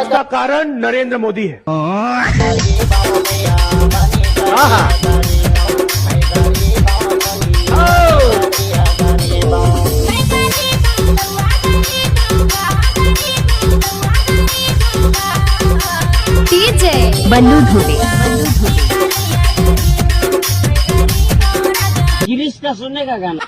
इसका कारण नरेंद्र मोदी है। डीजे बल्लू धुबे। गिरीश का सुनने का गाना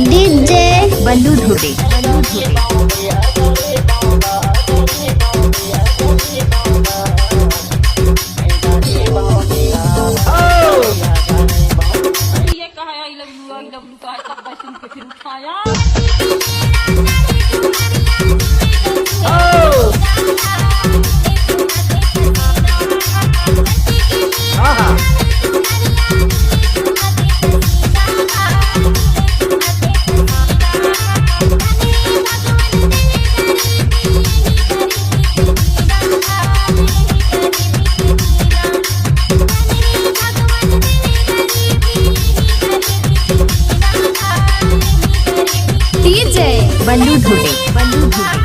डीजे बल्लू धुबे। ये कहा आई लव यू कहा तब सुन के फिर उठाया। डीजे बल्लू धुबे। बल्लू धुबे।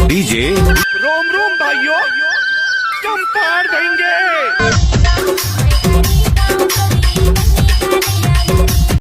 डीजे रोम रोम भाइयों, तुम पार देंगे।